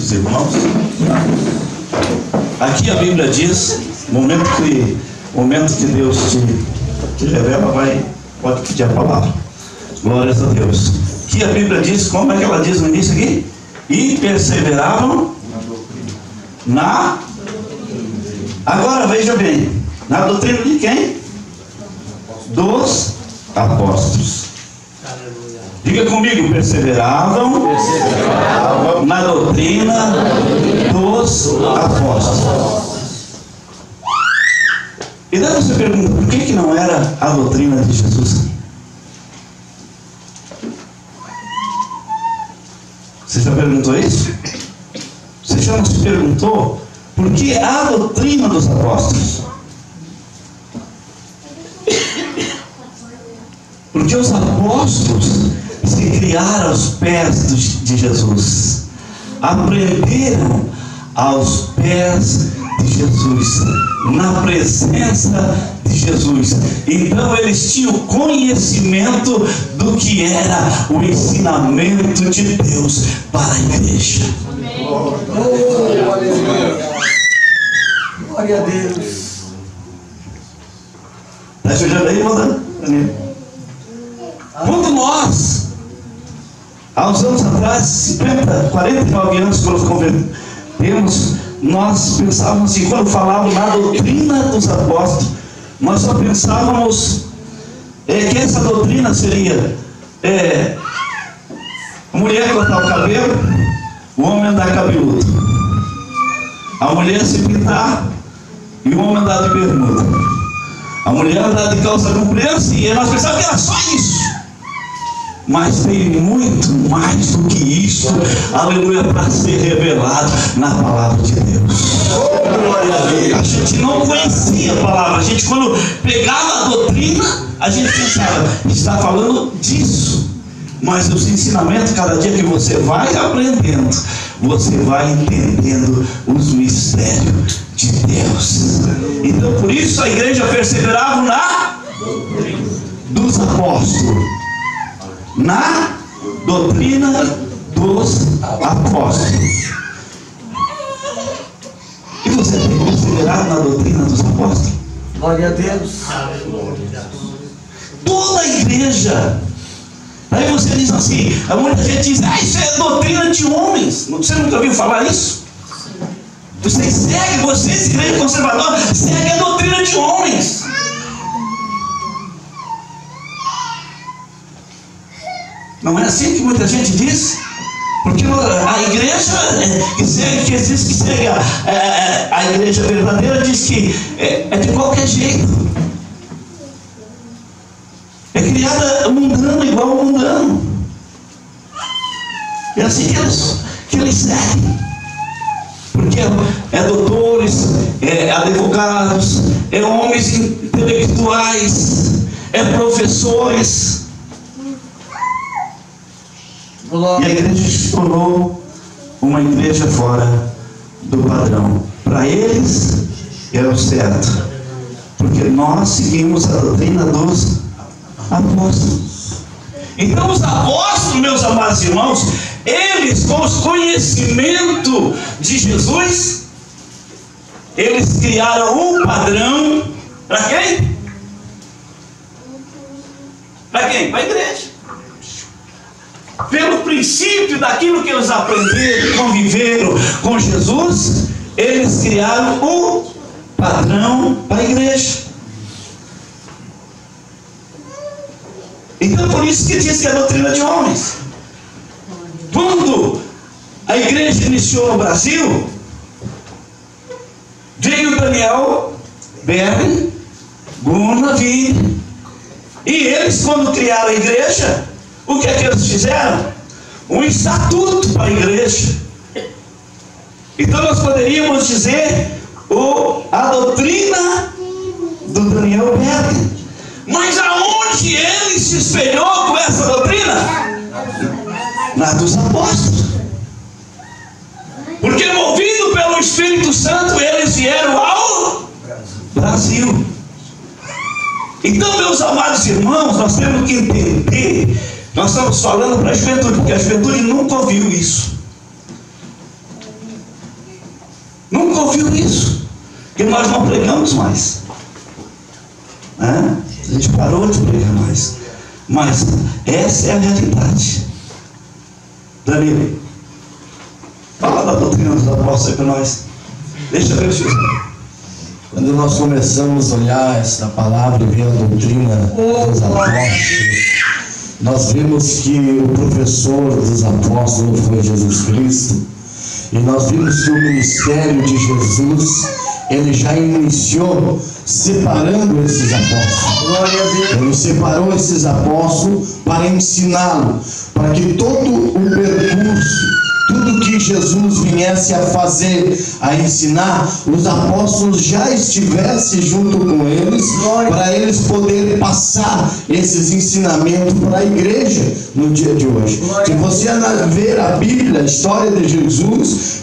os irmãos. Aqui a Bíblia diz, momento que Deus te revela, pode pedir a palavra. Glórias a Deus. Aqui a Bíblia diz, como é que ela diz no início aqui? E perseveravam na... Agora veja bem, na doutrina de quem? Dos apóstolos. Diga comigo, perseveravam na doutrina dos apóstolos. E daí você pergunta, por que não era a doutrina de Jesus? Você já perguntou isso? Você já não se perguntou por que a doutrina dos apóstolos? Porque os apóstolos se criaram aos pés de Jesus, aprenderam aos pés de Jesus, na presença de Jesus. Então eles tinham conhecimento do que era o ensinamento de Deus para a igreja. Glória a Deus. Está chegando aí, mandando? Quando nós, há uns anos atrás, 50, 49 anos, quando nos convertemos, nós pensávamos assim, quando falavam na doutrina dos apóstolos, nós só pensávamos que essa doutrina seria a mulher cortar o cabelo, o homem andar cabeludo, a mulher se pintar e o homem andar de bermuda, a mulher andar de calça comprida, e nós pensávamos que era só isso. Mas tem muito mais do que isso, aleluia, para ser revelado na palavra de Deus. A gente não conhecia a palavra, a gente, quando pegava a doutrina, a gente pensava, está falando disso. Mas os ensinamentos, cada dia que você vai aprendendo, você vai entendendo os mistérios de Deus. Então, por isso a igreja perseverava na dos apóstolos, na doutrina dos apóstolos. E você tem perseverado na doutrina dos apóstolos? Glória a Deus. Toda a igreja. Aí você diz assim, muita gente diz, isso é doutrina de homens. Você nunca ouviu falar isso? Vocês, igreja conservadora, segue a doutrina de homens. Não é assim que muita gente diz? Porque a igreja que segue a igreja verdadeira diz que é de qualquer jeito. É criada mundana igual ao mundano. É assim que eles seguem. Porque é doutores, é advogados, é homens intelectuais, é professores. E a igreja se tornou uma igreja fora do padrão. Para eles é o certo, porque nós seguimos a doutrina dos apóstolos. Então os apóstolos, meus amados irmãos, eles, com o conhecimento de Jesus, eles criaram um padrão para quem? Para quem? Para a igreja. Pelo princípio daquilo que eles aprenderam, conviveram com Jesus, eles criaram um padrão para a igreja. Então por isso que diz que é a doutrina de homens. Quando a igreja iniciou no Brasil, veio Daniel Berry, Guna Vini, e eles, quando criaram a igreja, o que é que eles fizeram? Um estatuto para a igreja. Então nós poderíamos dizer a doutrina do Daniel Berry. Mas aonde ele se espelhou com essa doutrina? Na dos apóstolos. Porque movido pelo Espírito Santo, eles vieram ao Brasil. Então, meus amados irmãos, nós temos que entender. Nós estamos falando para a juventude, porque a juventude nunca ouviu isso. Nunca ouviu isso, porque nós não pregamos mais. A gente parou de pregar mais. Mas essa é a realidade. Danilo, fala da doutrina dos apóstolos aí para nós. Deixa eu ver isso. Quando nós começamos a olhar essa palavra e ver a doutrina dos apóstolos, nós vimos que o professor dos apóstolos foi Jesus Cristo. E nós vimos que o ministério de Jesus, ele já iniciou separando esses apóstolos. Ele separou esses apóstolos para ensiná-lo, para que todo o percurso, tudo que Jesus viesse a fazer, a ensinar, os apóstolos já estivessem junto com eles, para eles poderem passar esses ensinamentos para a igreja no dia de hoje. Se você ver a Bíblia, a história de Jesus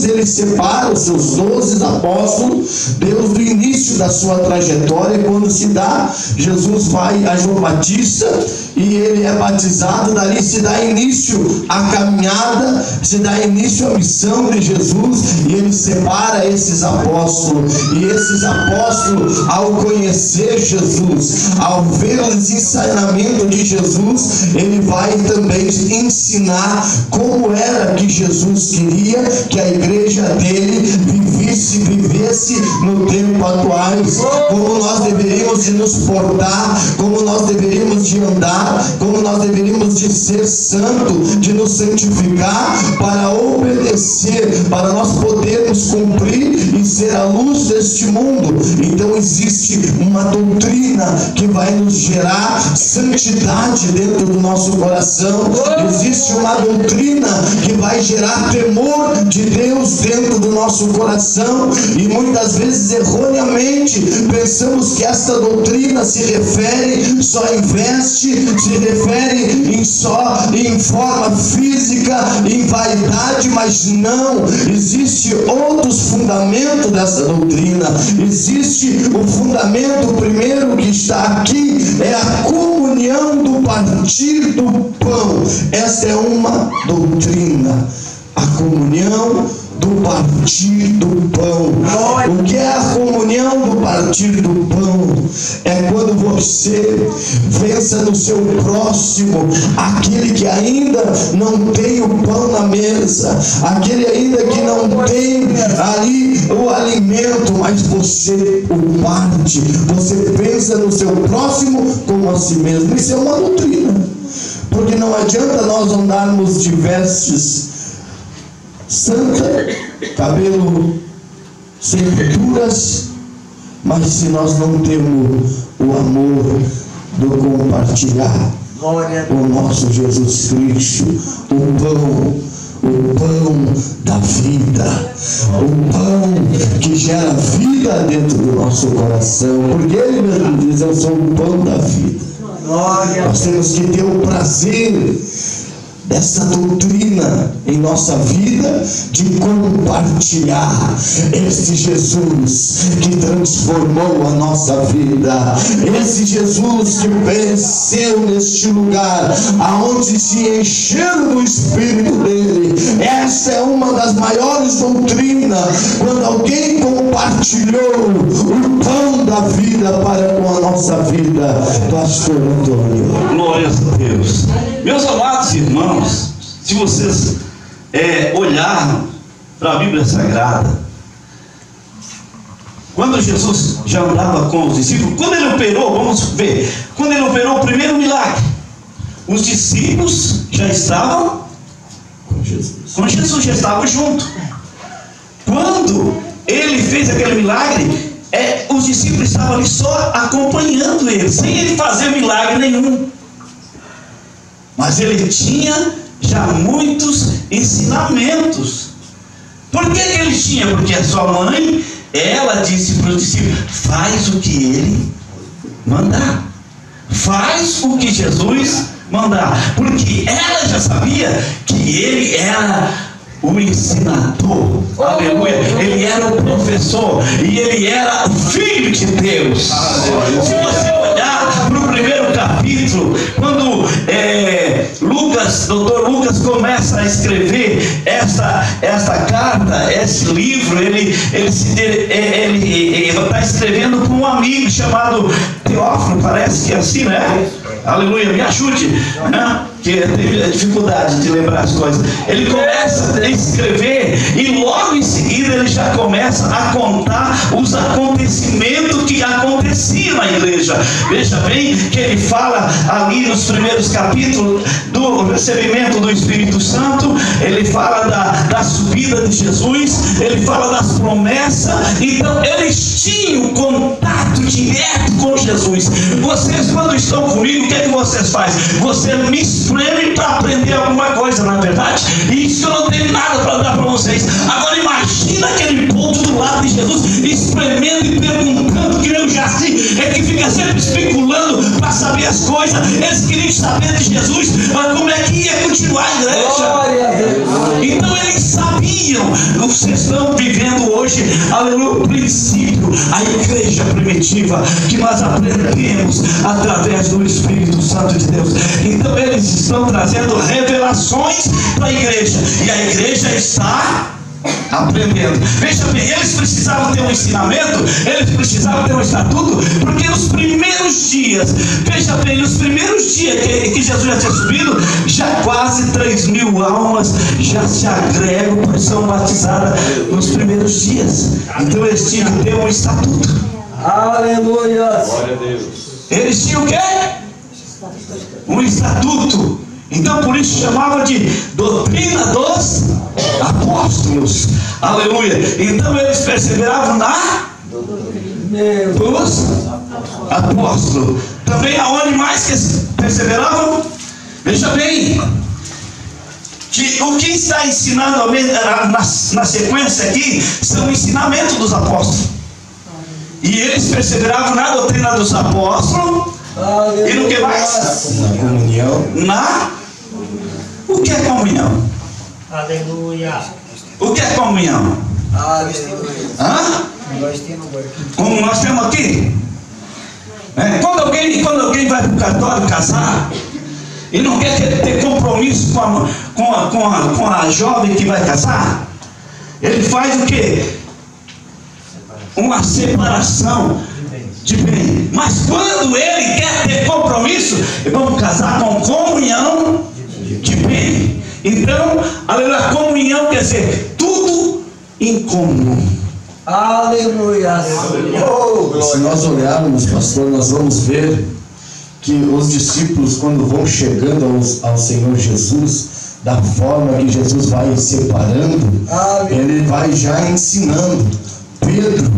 ele separa os seus 12 apóstolos, desde o início da sua trajetória. Quando se dá, Jesus vai a João Batista e ele é batizado. Dali se dá início à caminhada, se dá início à missão de Jesus, e ele separa esses apóstolos. E esses apóstolos, ao conhecer Jesus, ao ver os ensinamentos de Jesus, ele vai também ensinar como era que Jesus queria que a igreja dele vivesse no tempo atuais, como nós deveríamos de nos portar, como nós deveríamos de andar, como nós deveríamos de ser santo, de nos santificar, para obedecer, para nós podermos cumprir e ser a luz deste mundo. Então existe uma doutrina que vai nos gerar santidade dentro do nosso coração. Existe uma doutrina que vai gerar temor de Deus dentro do nosso coração, e muitas vezes erroneamente pensamos que esta doutrina se refere só em veste, se refere só em forma física, em vaidade, mas não. Existe outros fundamentos dessa doutrina. Existe o fundamento primeiro que está aqui, é a comunhão do partir do pão. Essa é uma doutrina, a comunhão do partir do pão. O que é a comunhão do partir do pão? É quando você pensa no seu próximo, aquele que ainda não tem o pão na mesa, aquele ainda que não tem ali o alimento, mas você o parte, você pensa no seu próximo como a si mesmo. Isso é uma doutrina, porque não adianta nós andarmos de vestes santa, cabelo sem pinturas, mas se nós não temos o amor do compartilhar o nosso Jesus Cristo, o pão da vida, o pão que gera vida dentro do nosso coração, porque ele mesmo diz: eu sou o pão da vida. Nós temos que ter o prazer dessa doutrina em nossa vida, de compartilhar este Jesus que transformou a nossa vida, esse Jesus que venceu neste lugar, aonde se encheram do Espírito dele. Essa é uma das maiores doutrinas, quando alguém compartilhou o pão da vida para com a nossa vida. Pastor Antônio. Glórias a Deus. Meus amados irmãos, se vocês olharem para a Bíblia Sagrada, quando Jesus já andava com os discípulos, quando ele operou, vamos ver, quando ele operou o primeiro milagre, os discípulos já estavam com Jesus, já estavam junto. Quando ele fez aquele milagre, os discípulos estavam ali só acompanhando ele, sem ele fazer milagre nenhum. Mas ele tinha já muitos ensinamentos. Por que ele tinha? Porque a sua mãe, ela disse para os discípulos: faz o que ele mandar, faz o que Jesus mandar. Porque ela já sabia que ele era o ensinador, aleluia, ele era o professor, e ele era o Filho de Deus. Se você olhar para o primeiro capítulo, quando Lucas Dr. Lucas começa a escrever esta carta, esse livro, ele está escrevendo com um amigo chamado Teófilo, parece que é assim, né? Aleluia, me ajude, né? Que tem dificuldade de lembrar as coisas. Ele começa a escrever e logo em seguida ele já começa a contar os acontecimentos que aconteciam na igreja. Veja bem que ele fala ali nos primeiros capítulos do recebimento do Espírito Santo, ele fala da subida de Jesus, ele fala das promessas. Então eles tinham contato direto com Jesus. Vocês, quando estão comigo, o que é que vocês fazem? Você me espreme para aprender alguma coisa, na verdade, e isso eu não tenho nada para dar para vocês. Agora imagina aquele povo do lado de Jesus espremendo e perguntando, que eu já sei, é que fica sempre especulando para saber as coisas. Eles queriam saber de Jesus, mas como é que ia continuar a igreja? Então eles sabiam. Vocês estão vivendo hoje, aleluia, o princípio, a igreja primitiva que nós aprendemos através do Espírito Santo de Deus. Então eles estão trazendo revelações para a igreja, e a igreja está aprendendo. Veja bem, eles precisavam ter um ensinamento, eles precisavam ter um estatuto, porque nos primeiros dias, veja bem, nos primeiros dias que Jesus já tinha subido, já quase 3.000 almas já se agregam, pois são batizadas nos primeiros dias. Então eles tinham que ter um estatuto. Aleluia! Glória a Deus. Eles tinham o quê? Um estatuto. Então por isso chamava de doutrina dos apóstolos. Aleluia. Então eles perseveravam dos apóstolos. Também aonde mais que eles perseveravam? Veja bem, que o que está ensinando na sequência aqui são o ensinamento dos apóstolos. E eles perseveravam na doutrina dos apóstolos. E no que mais? Na comunhão. O que é comunhão? Aleluia. O que é comunhão? Hã? Como nós temos aqui? Quando alguém vai para o cartório casar e não quer ter compromisso com a jovem que vai casar, ele faz o quê? Uma separação de bem. Mas quando ele quer ter compromisso, vamos casar com comunhão de bem. Então, a comunhão quer dizer tudo em comum. Aleluia! Se nós olharmos, pastor, nós vamos ver que os discípulos, quando vão chegando ao Senhor Jesus, da forma que Jesus vai separando, ele vai já ensinando. Pedro,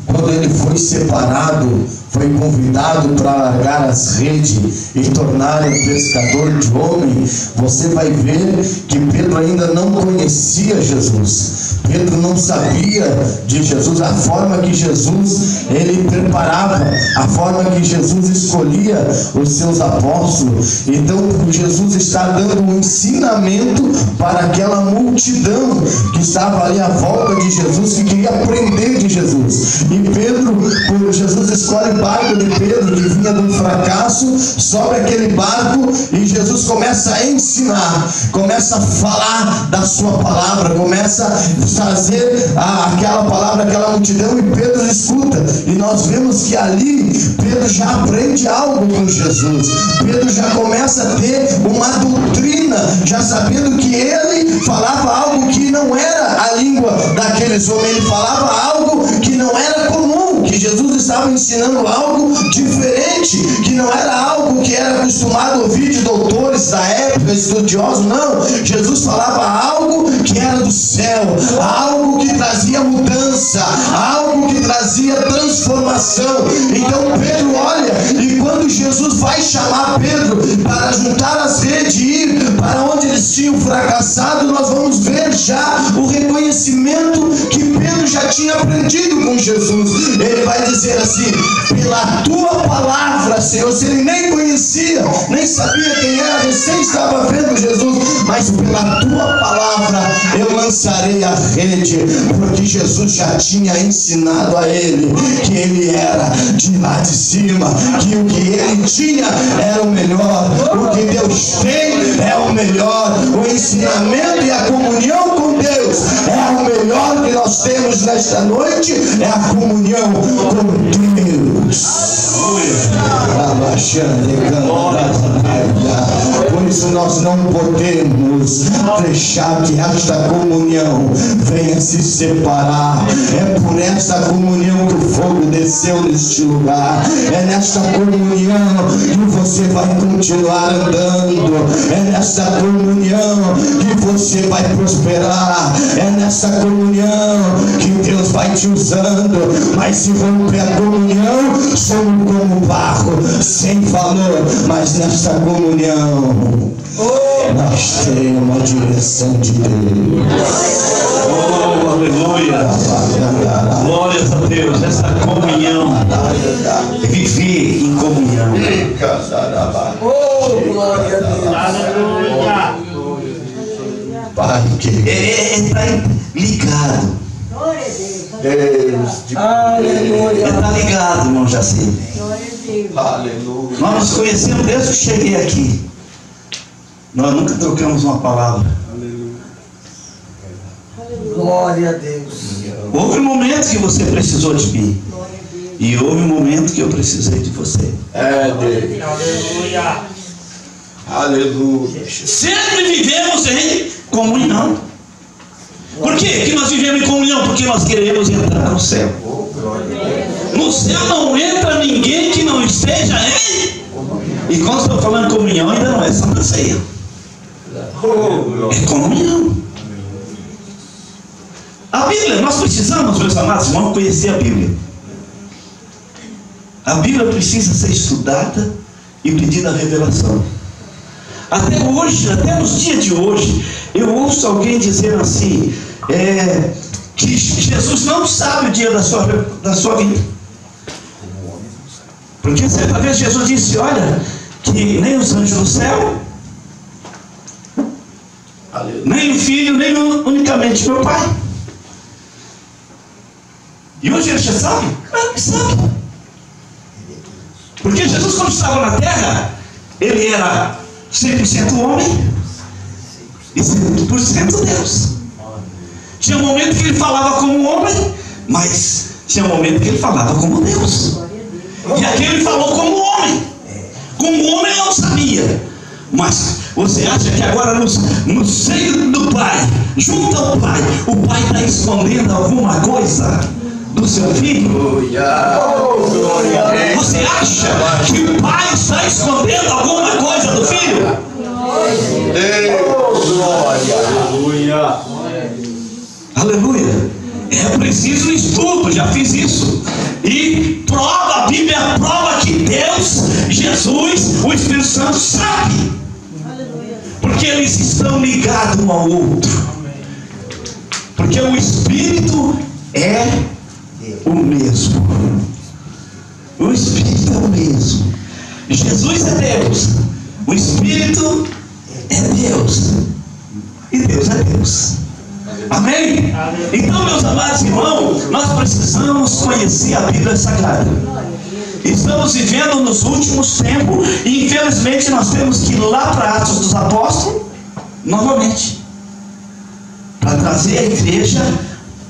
quando ele foi separado, foi convidado para largar as redes e tornar um pescador de homem, você vai ver que Pedro ainda não conhecia Jesus. Pedro não sabia de Jesus, a forma que Jesus ele preparava, a forma que Jesus escolhia os seus apóstolos. Então Jesus está dando um ensinamento para aquela multidão que estava ali à volta de Jesus, que queria aprender de Jesus. E Pedro, quando Jesus escolhe o barco de Pedro, que vinha de um fracasso, sobe aquele barco e Jesus começa a ensinar, começa a falar da sua palavra, começa a trazer aquela palavra, aquela multidão, e Pedro escuta. E nós vemos que ali Pedro já aprende algo com Jesus. Pedro já começa a ter uma doutrina, já sabendo que ele falava algo que não era a língua daqueles homens, ele falava algo que não era comum, que Jesus estava ensinando algo diferente, que não era algo que era acostumado a ouvir de doutores da época, estudiosos. Não, Jesus falava algo que era do céu, algo que trazia mudança, algo que trazia transformação. Então Pedro olha, e quando Jesus vai chamar Pedro para juntar as redes e ir para onde eles tinham fracassado, nós vamos ver já o reconhecimento que Pedro Pedro já tinha aprendido com Jesus. Ele vai dizer assim: pela tua palavra, Senhor. Se ele nem conhecia, nem sabia quem era, recém estava vendo Jesus, mas pela tua palavra eu lançarei a rede, porque Jesus já tinha ensinado a ele que ele era de lá de cima, que o que ele tinha era o melhor, o que Deus tem é o melhor, o ensinamento e a comunhão com Deus é o melhor que nós temos nesta noite, é a comunhão com Deus. Por isso nós não podemos deixar que esta comunhão venha se separar. É por esta comunhão que o fogo desceu neste lugar. É nesta comunhão que você vai continuar andando. É nesta comunhão que você vai prosperar. É nesta comunhão que Deus vai te usando. Mas se romper a comunhão, somos como barro, sem valor. Mas nesta comunhão nós temos a direção de Deus. Oh, aleluia. Glórias a Deus. Essa comunhão, viver em comunhão. Oh, glória a Deus. Aleluia. Pai, que Está ligado. Deus de Aleluia. Está ligado, irmão Jaci. aleluia. Nós nos conhecemos desde que cheguei aqui. Nós nunca trocamos uma palavra. Glória a Deus. Houve um momento que você precisou de mim. E houve um momento que eu precisei de você. É Deus. Aleluia. Aleluia. Sempre vivemos em comunhão. Por quê que nós vivemos em comunhão? Porque nós queremos entrar no céu. No céu não entra ninguém que não esteja em. E quando estou falando de comunhão, ainda não é Santa Ceia. É comunhão. A Bíblia, nós precisamos, meus amados irmãos, conhecer a Bíblia. A Bíblia precisa ser estudada e pedida a revelação. Até hoje, até nos dias de hoje, eu ouço alguém dizer assim, que Jesus não sabe o dia da sua vida. Porque certa vez Jesus disse, olha, que nem os anjos do céu, nem o Filho, nem unicamente meu Pai. E hoje ele já sabe? Claro que sabe. Porque Jesus, quando estava na terra, ele era 100% homem e 100% Deus. Tinha um momento que ele falava como homem, mas tinha um momento que ele falava como Deus. E aqui ele falou como homem. Como homem ele não sabia. Mas você acha que agora no seio do Pai, junto ao Pai, o Pai está escondendo alguma coisa do seu filho? Você acha que o Pai está escondendo alguma coisa do filho? Aleluia. É preciso estudo, já fiz isso. E prova, a Bíblia prova que Deus, Jesus, o Espírito Santo sabe. Porque eles estão ligados um ao outro. Porque o Espírito é o mesmo. O Espírito é o mesmo. Jesus é Deus. O Espírito é Deus. E Deus é Deus. Amém? Então, meus amados irmãos, nós precisamos conhecer a Bíblia Sagrada. Estamos vivendo nos últimos tempos e infelizmente nós temos que ir lá para Atos dos Apóstolos novamente, para trazer a igreja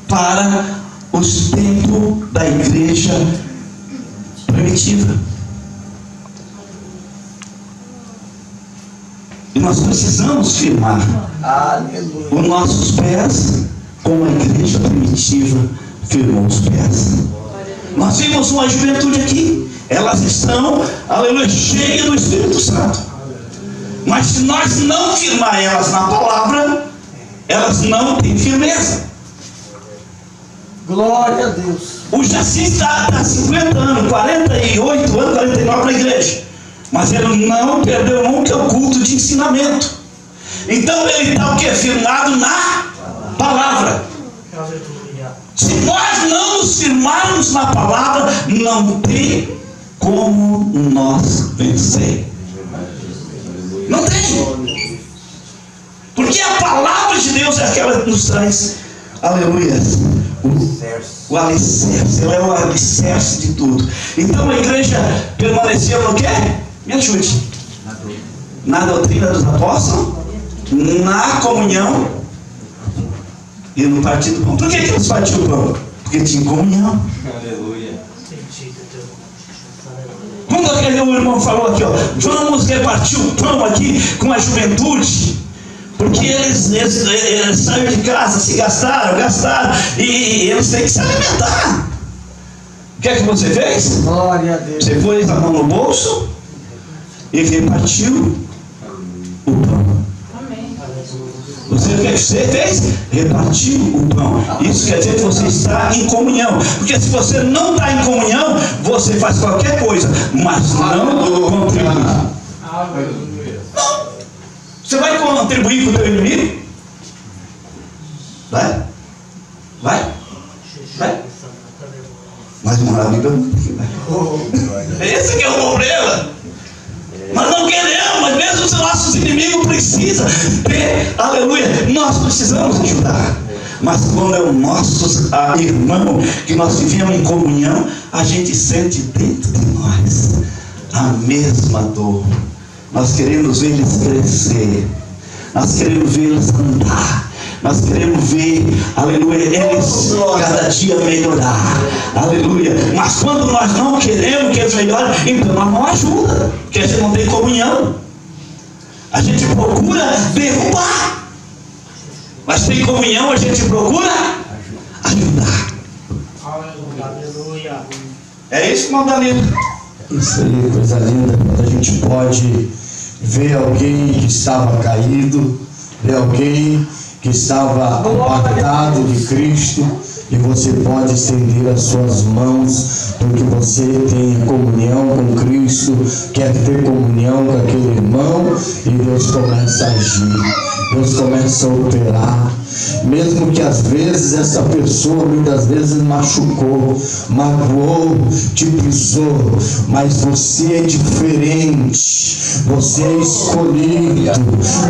para os tempos da igreja primitiva. E nós precisamos firmar os nossos pés como a igreja primitiva firmou os pés. Nós vimos uma juventude aqui, elas estão, aleluia, cheias do Espírito Santo. Mas se nós não firmar elas na palavra, elas não têm firmeza. Glória a Deus. O Jaci está há 50 anos, 48 anos, 49 para a igreja. Mas ele não perdeu nunca o culto de ensinamento. Então ele está o quê? Firmado na palavra. Aleluia. Se nós nos firmarmos na palavra, não tem como nós vencer. Não tem. Porque a palavra de Deus é aquela que nos traz, aleluia, o alicerce. Ela é o alicerce de tudo. Então a igreja permanecia no quê? Me ajude. Na doutrina dos apóstolos, na comunhão e no partido do pão. Por que eles partiam o pão? Porque tinha comunhão. Aleluia. Quando aquele irmão falou aqui, ó, vamos repartir o pão aqui com a juventude, porque eles saíram de casa, se gastaram, e eles têm que se alimentar. O que é que você fez? Glória a Deus. Você pôs a mão no bolso e repartiu o pão. Você, o que você fez? Repartiu o pão. Isso quer dizer que você está em comunhão. Porque se você não está em comunhão, você faz qualquer coisa, mas não contribui. Não. Você vai contribuir com o teu inimigo? Vai? Vai? Vai? Mas uma amiga. Esse que é o problema. Mas não queremos, mas mesmo os nossos inimigos precisam ter, aleluia, nós precisamos ajudar. Mas quando é o nosso irmão, que nós vivemos em comunhão, a gente sente dentro de nós a mesma dor. Nós queremos ver eles crescer, nós queremos ver eles andar, nós queremos ver, aleluia, eles cada dia melhorar, aleluia. Mas quando nós não queremos que eles melhorem, então nós não ajuda, porque a gente não tem comunhão. A gente procura derrubar, mas sem comunhão a gente procura ajudar. Aleluia. É isso, irmão Danilo? Isso aí, coisa linda, quando a gente pode ver alguém que estava caído, ver alguém que estava apartado de Cristo, e você pode estender as suas mãos, porque você tem comunhão com Cristo, quer ter comunhão com aquele irmão, e Deus começa a agir, Deus começa a operar, mesmo que às vezes essa pessoa muitas vezes machucou, magoou, te pisou, mas você é diferente, você é escolhido,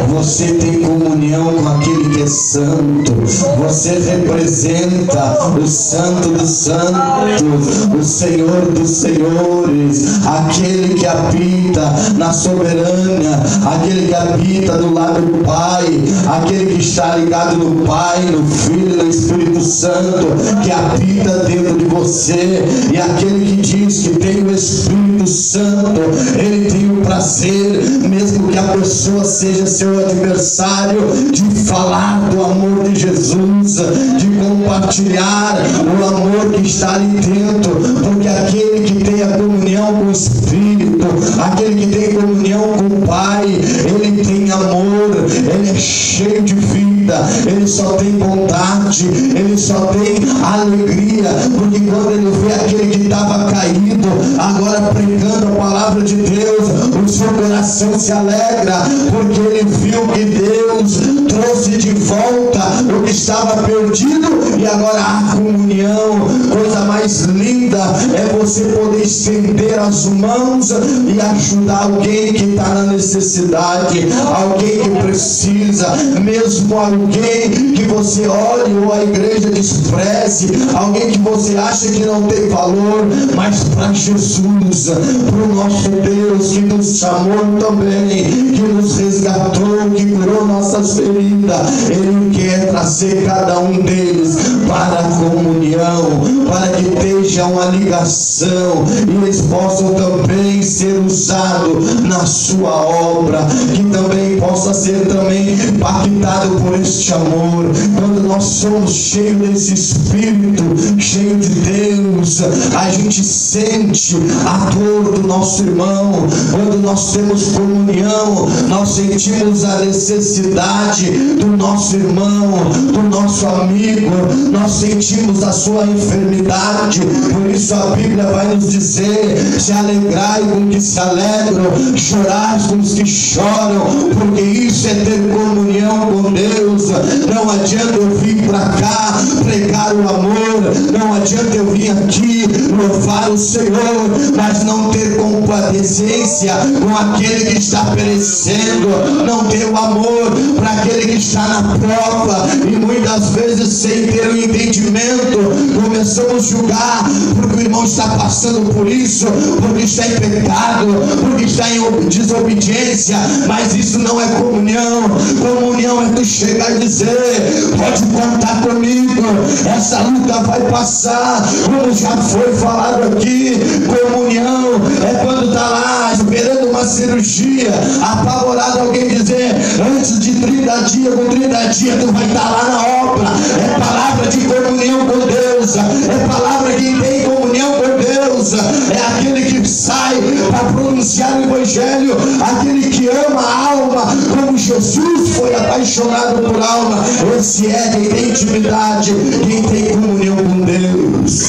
você tem comunhão com aquele que é santo, você representa o Santo dos Santos, o Senhor dos Senhores, aquele que habita na soberania, aquele que habita do lado do Pai, aquele que está ligado no Pai, no Filho e no Espírito Santo, que habita dentro de você, e aquele que diz que tem o Espírito Santo, ele tem o prazer, mesmo que a pessoa seja seu adversário, de falar do amor de Jesus, de compartilhar o amor que está ali dentro, porque aquele que tem a comunhão com o Espírito, aquele que tem comunhão com o Pai, ele tem amor, ele é cheio de vida, ele só tem bondade, ele só tem alegria, porque quando ele vê aquele que estava caído, agora pregando a palavra de Deus, o seu coração se alegra, porque ele viu que Deus trouxe de volta o que estava perdido, e agora há comunhão. Coisa mais linda é você poder estender as mãos e ajudar alguém que está na necessidade, alguém que precisa, mesmo alguém que você olhe ou a igreja despreze, alguém que você acha que não tem valor, mas para Jesus, para o nosso Deus que nos chamou também, que nos resgatou, que curou nossas feridas, Ele quer trazer cada um deles para a comunhão, para que esteja uma ligação e eles possam também ser usados na sua obra, que também possa ser também impactado por este amor. Quando nós somos cheios desse Espírito, cheio de Deus, a gente sente a dor do nosso irmão. Quando nós temos comunhão, nós sentimos a necessidade do nosso irmão, do nosso amigo, nós sentimos a sua enfermidade. Por isso a Bíblia vai nos dizer: se alegrai com os que se alegram, chorai com os que choram, porque isso é ter comunhão com Deus. Não adianta eu vir para cá pregar o amor. Não adianta eu vir aqui louvar o Senhor, mas não ter compadecência com aquele que está perecendo, não ter o amor para aquele que está na prova, e muitas vezes sem ter o entendimento, começamos a julgar porque o irmão está passando por isso, porque está em pecado, porque está em desobediência. Mas isso não é comunhão. Comunhão é tu chegar e dizer: pode contar comigo, essa luta vai passar. Como já foi falado aqui, comunhão é quando está lá esperando uma cirurgia, apavorado, alguém dizer: antes de 30 dias, com 30 dias tu vai estar lá na obra. É palavra de comunhão com Deus, é palavra que tem comunhão com Deus, é aquele que sai para pronunciar o Evangelho, aquele que ama a alma como Jesus foi apaixonado por alma. Esse é quem tem intimidade, quem tem comunhão com Deus.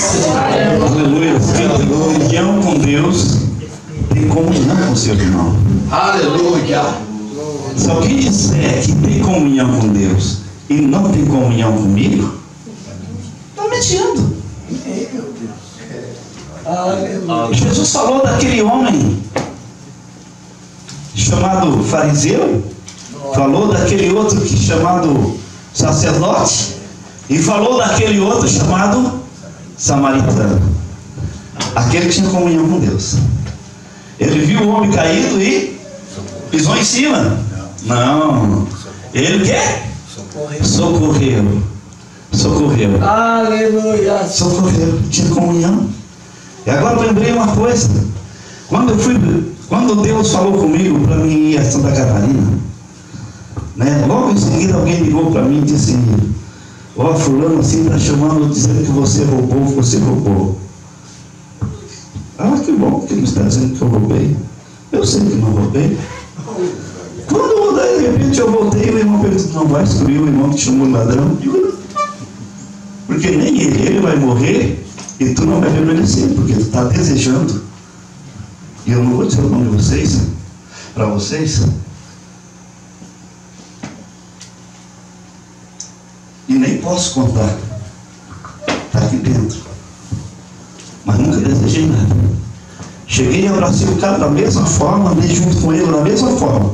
Aleluia. Quem tem comunhão com Deus tem comunhão com seu irmão. Aleluia. Se alguém disser que tem comunhão com Deus e não tem comunhão comigo, está mentindo. Jesus falou daquele homem chamado fariseu, falou daquele outro que chamado sacerdote, e falou daquele outro chamado samaritano, aquele que tinha comunhão com Deus. Ele viu o homem caído e pisou em cima. Não, ele o quê? Socorreu. Socorreu. Aleluia. Socorreu. Tinha comunhão. E agora eu lembrei uma coisa. Quando Deus falou comigo para mim ir a Santa Catarina, né? Logo em seguida alguém ligou para mim e disse: ó, fulano assim está chamando, dizendo que você roubou. Ah, que bom que ele está dizendo que eu roubei. Eu sei que não roubei. Quando de repente eu voltei, o irmão perguntou: não vai excluir o irmão que te chamou de ladrão? Porque nem ele vai morrer e tu não vai permanecer, porque tu está desejando. E eu não vou dizer o nome de vocês, para vocês. E nem posso contar. Está aqui dentro. Mas nunca desejei nada. Cheguei e abracei o cara da mesma forma, andei junto com ele da mesma forma.